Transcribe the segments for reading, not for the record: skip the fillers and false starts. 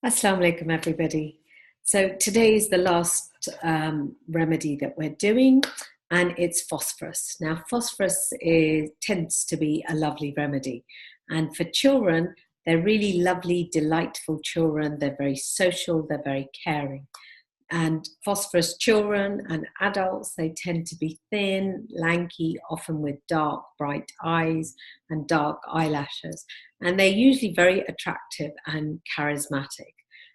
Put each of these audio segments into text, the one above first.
Assalamu alaikum, everybody. So today is the last remedy that we're doing, and it's phosphorus. Now, tends to be a lovely remedy, and for children, they're really lovely, delightful children. They're very social, they're very caring. And phosphorus children and adults, they tend to be thin, lanky, often with dark, bright eyes and dark eyelashes. And they're usually very attractive and charismatic.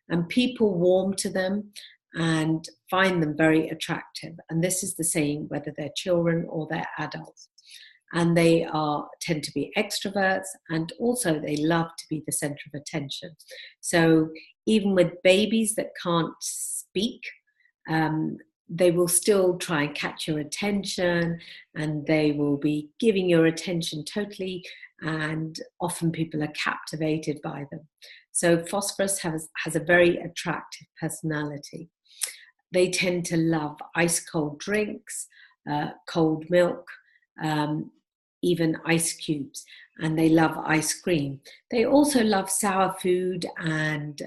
And people warm to them and find them very attractive. And this is the same whether they're children or they're adults. And tend to be extroverts, and also they love to be the center of attention. So even with babies that can't speak, they will still try and catch your attention, and they will be giving your attention totally, and often people are captivated by them. So phosphorus has a very attractive personality. They tend to love ice cold drinks, cold milk, even ice cubes, and they love ice cream. They also love sour food and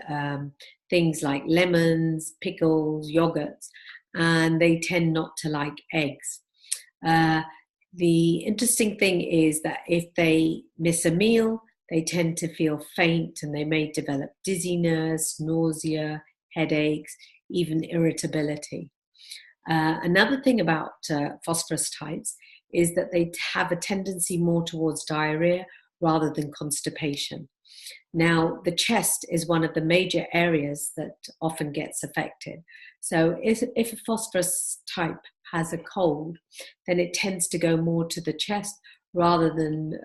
things like lemons, pickles, yogurts, and they tend not to like eggs. The interesting thing is that if they miss a meal, they tend to feel faint, and they may develop dizziness, nausea, headaches, even irritability. Another thing about phosphorus types is that they have a tendency more towards diarrhea rather than constipation. Now, the chest is one of the major areas that often gets affected. So if a phosphorus type has a cold, then it tends to go more to the chest rather than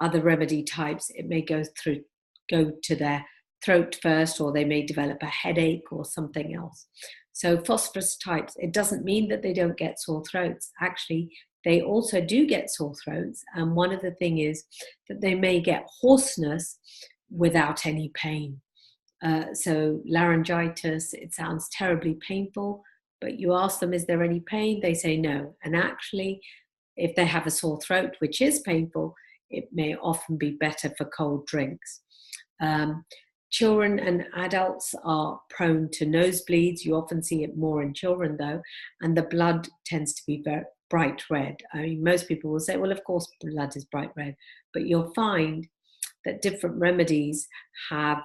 other remedy types. It may go to their throat first, or they may develop a headache or something else. So phosphorus types, it doesn't mean that they don't get sore throats. Actually, they also do get sore throats. And one of the things is that they may get hoarseness without any pain. So laryngitis, it sounds terribly painful, but you ask them, is there any pain? They say no. And actually, if they have a sore throat, which is painful, it may often be better for cold drinks. Children and adults are prone to nosebleeds. You often see it more in children, though, and the blood tends to be very bright red. I mean, most people will say, well, of course, blood is bright red, but you'll find that different remedies have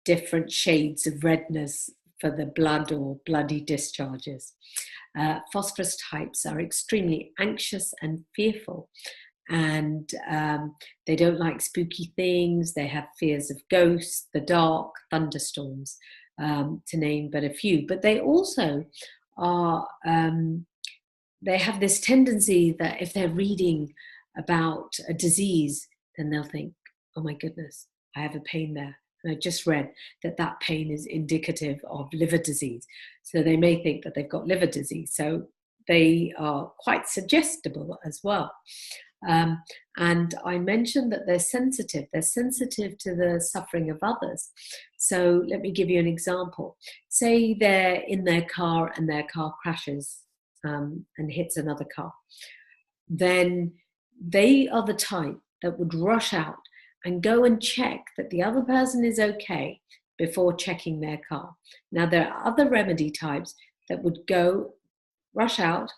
different shades of redness for the blood or bloody discharges. Phosphorus types are extremely anxious and fearful, and they don't like spooky things. They have fears of ghosts, the dark, thunderstorms, to name but a few. But they also are, they have this tendency that if they're reading about a disease, then they'll think, oh my goodness, I have a pain there. And I just read that pain is indicative of liver disease. So they may think that they've got liver disease. So they are quite suggestible as well. And I mentioned that they're sensitive. They're sensitive to the suffering of others. So let me give you an example. Say they're in their car and their car crashes and hits another car. Then they are the type that would rush out and go and check that the other person is okay before checking their car. Now, there are other remedy types that would go, rush out,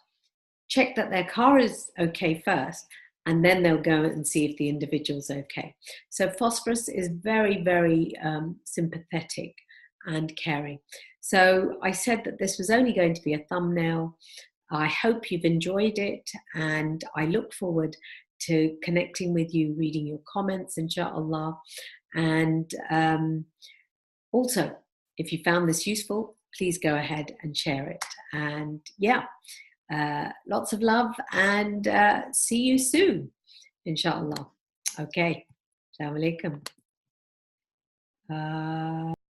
check that their car is okay first, and then they'll go and see if the individual's okay. So phosphorus is very, very sympathetic and caring. So I said that this was only going to be a thumbnail. I hope you've enjoyed it, and I look forward to connecting with you, reading your comments, inshallah. And also, if you found this useful, please go ahead and share it. And yeah, lots of love, and see you soon, inshallah. Okay, Assalamu alaikum.